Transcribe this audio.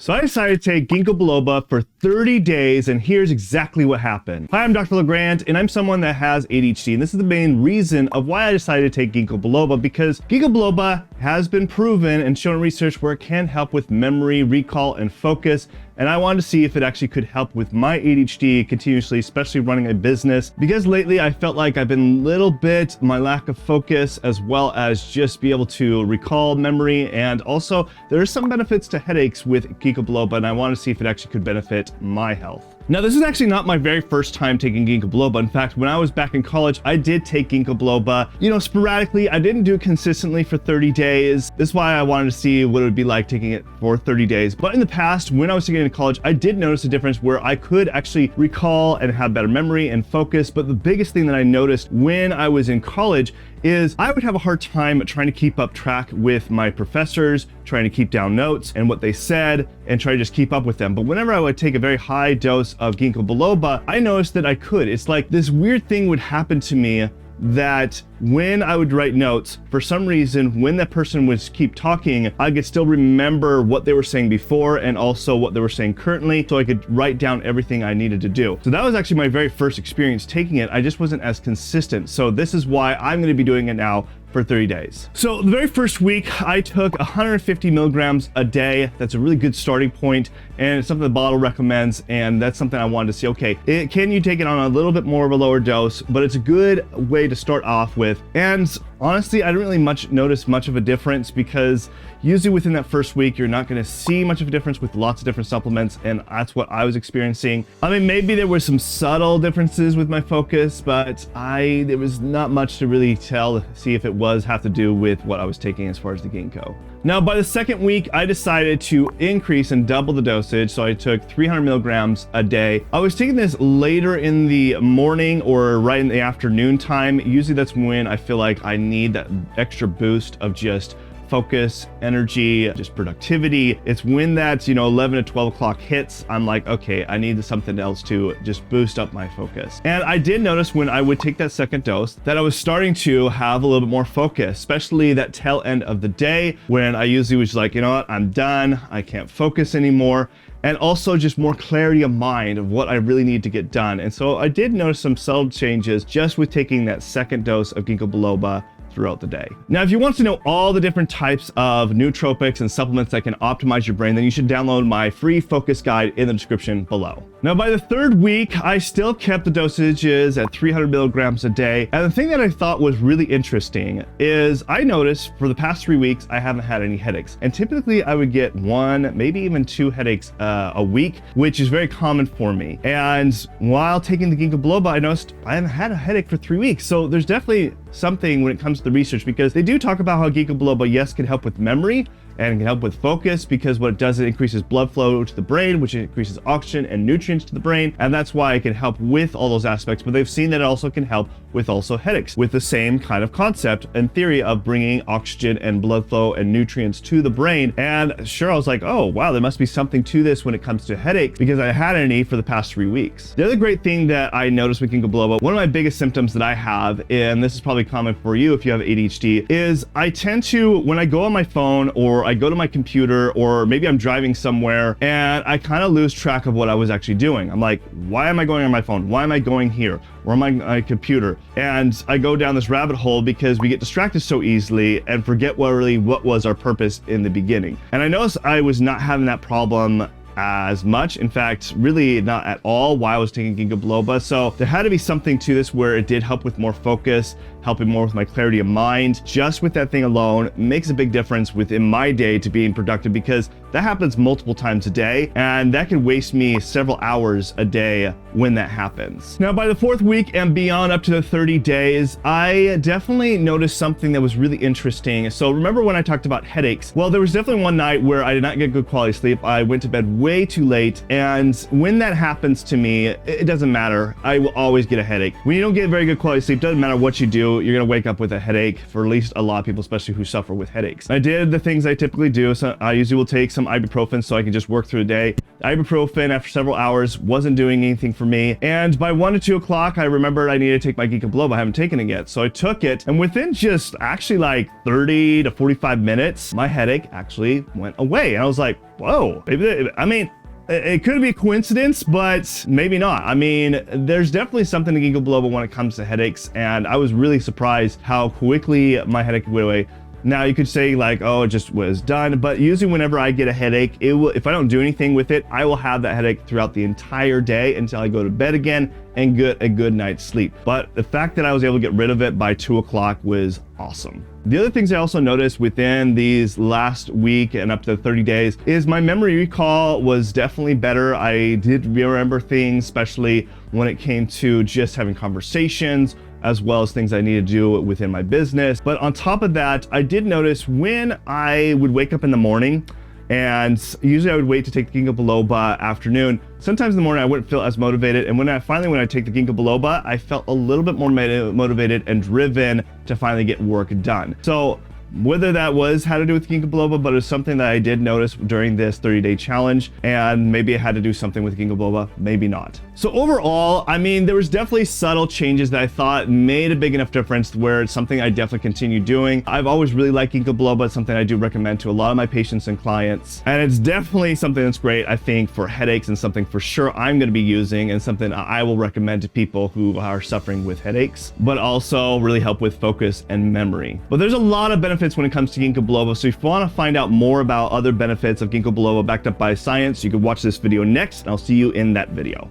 So I decided to take Ginkgo Biloba for 30 days, and here's exactly what happened. Hi, I'm Dr. LeGrand, and I'm someone that has ADHD, and this is the main reason of why I decided to take Ginkgo Biloba, because Ginkgo Biloba has been proven and shown in research where it can help with memory, recall, and focus. And I wanted to see if it actually could help with my ADHD continuously, especially running a business, because lately I felt like I've been a little bit, my lack of focus, as well as just be able to recall memory. And also there are some benefits to headaches with Ginkgo Biloba, and I wanted to see if it actually could benefit my health. Now, this is actually not my very first time taking Ginkgo Biloba. In fact, when I was back in college, I did take Ginkgo Biloba, sporadically. I didn't do it consistently for 30 days. This is why I wanted to see what it would be like taking it for 30 days. But in the past, when I was taking it in college, I did notice a difference where I could actually recall and have better memory and focus. But the biggest thing that I noticed when I was in college is I would have a hard time trying to keep up track with my professors, trying to keep down notes and what they said and try to just keep up with them. But whenever I would take a very high dose of Ginkgo Biloba, I noticed that I could. It's like this weird thing would happen to me that when I would write notes, for some reason, when that person would keep talking, I could still remember what they were saying before and also what they were saying currently, so I could write down everything I needed to do. So that was actually my very first experience taking it. I just wasn't as consistent. So this is why I'm going to be doing it now for 30 days. So the very first week, I took 150 milligrams a day. That's a really good starting point, and it's something the bottle recommends, and that's something I wanted to see, okay, can you take it on a little bit more of a lower dose, but it's a good way to start off with. And honestly, I didn't really notice much of a difference, because usually within that first week, you're not going to see much of a difference with lots of different supplements, and that's what I was experiencing. I mean, maybe there were some subtle differences with my focus, but there was not much to really see if it have to do with what I was taking as far as the Ginkgo. Now, by the second week, I decided to increase and double the dosage. So I took 300 milligrams a day. I was taking this later in the morning or right in the afternoon time. Usually that's when I feel like I need that extra boost of just focus, energy, just productivity. It's when that's 11 to 12 o'clock hits, I'm like, okay, I need something else to just boost up my focus. And I did notice when I would take that second dose that I was starting to have a little bit more focus, especially that tail end of the day when I usually was like, you know what, I'm done, I can't focus anymore. And also just more clarity of mind of what I really need to get done. And so I did notice some subtle changes just with taking that second dose of Ginkgo Biloba throughout the day. Now, if you want to know all the different types of nootropics and supplements that can optimize your brain, then you should download my free focus guide in the description below. Now, by the third week, I still kept the dosages at 300 milligrams a day. And the thing that I thought was really interesting is I noticed for the past 3 weeks, I haven't had any headaches. And typically I would get 1, maybe even 2 headaches a week, which is very common for me. And while taking the Ginkgo Biloba, I noticed I haven't had a headache for 3 weeks. So there's definitely something when it comes to the research, because they do talk about how Ginkgo Biloba, yes, can help with memory and can help with focus, because what it does, it increases blood flow to the brain, which increases oxygen and nutrients to the brain, and that's why it can help with all those aspects. But they've seen that it also can help with also headaches, with the same kind of concept and theory of bringing oxygen and blood flow and nutrients to the brain. And sure, I was like, oh wow, there must be something to this when it comes to headache, because I hadn't any for the past 3 weeks. The other great thing that I noticed with Ginkgo Biloba, one of my biggest symptoms that I have, and this is probably common for you if you have ADHD, is I tend to, when I go on my phone or I go to my computer, or maybe I'm driving somewhere, and I kind of lose track of what I was actually doing. I'm like, why am I going on my phone? Why am I going here? Or am I on my computer? And I go down this rabbit hole because we get distracted so easily and forget what was our purpose in the beginning. And I noticed I was not having that problem as much. In fact, really not at all while I was taking Ginkgo Biloba. So there had to be something to this where it did help with more focus, helping more with my clarity of mind. Just with that thing alone makes a big difference within my day to being productive, because that happens multiple times a day, and that can waste me several hours a day when that happens. Now, by the 4th week and beyond, up to the 30 days, I definitely noticed something that was really interesting. So remember when I talked about headaches? Well, there was definitely one night where I did not get good quality sleep. I went to bed way too late, and when that happens to me, it doesn't matter. I will always get a headache. When you don't get very good quality sleep, doesn't matter what you do, you're gonna wake up with a headache, for at least a lot of people, especially who suffer with headaches. I did the things I typically do. So I usually will take some some ibuprofen so I could just work through the day. Ibuprofen after several hours wasn't doing anything for me. And by 1 to 2 o'clock, I remembered I needed to take my Ginkgo Biloba. I haven't taken it yet. So I took it, and within just actually like 30 to 45 minutes, my headache actually went away. And I was like, whoa, it could be a coincidence, but maybe not. I mean, there's definitely something to Ginkgo Biloba when it comes to headaches, and I was really surprised how quickly my headache went away. Now you could say like, oh, it just was done, but usually whenever I get a headache, if I don't do anything with it, I will have that headache throughout the entire day until I go to bed again and get a good night's sleep. But the fact that I was able to get rid of it by 2 o'clock was awesome. The other things I also noticed within these last week and up to 30 days is my memory recall was definitely better. I did remember things, especially when it came to just having conversations, as well as things I need to do within my business. But on top of that, I did notice when I would wake up in the morning, and usually I would wait to take the Ginkgo Biloba afternoon. Sometimes in the morning I wouldn't feel as motivated, and when I take the Ginkgo Biloba, I felt a little bit more motivated and driven to finally get work done. So whether that had to do with Ginkgo Biloba, but it was something that I did notice during this 30-day challenge, and maybe it had to do something with Ginkgo Biloba, maybe not. So overall, I mean, there was definitely subtle changes that I thought made a big enough difference where it's something I definitely continue doing. I've always really liked Ginkgo Biloba. It's something I do recommend to a lot of my patients and clients, and it's definitely something that's great, I think, for headaches, and something for sure I'm going to be using, and something I will recommend to people who are suffering with headaches, but also really help with focus and memory. But there's a lot of benefits when it comes to Ginkgo Biloba. So if you want to find out more about other benefits of Ginkgo Biloba backed up by science, you can watch this video next, and I'll see you in that video.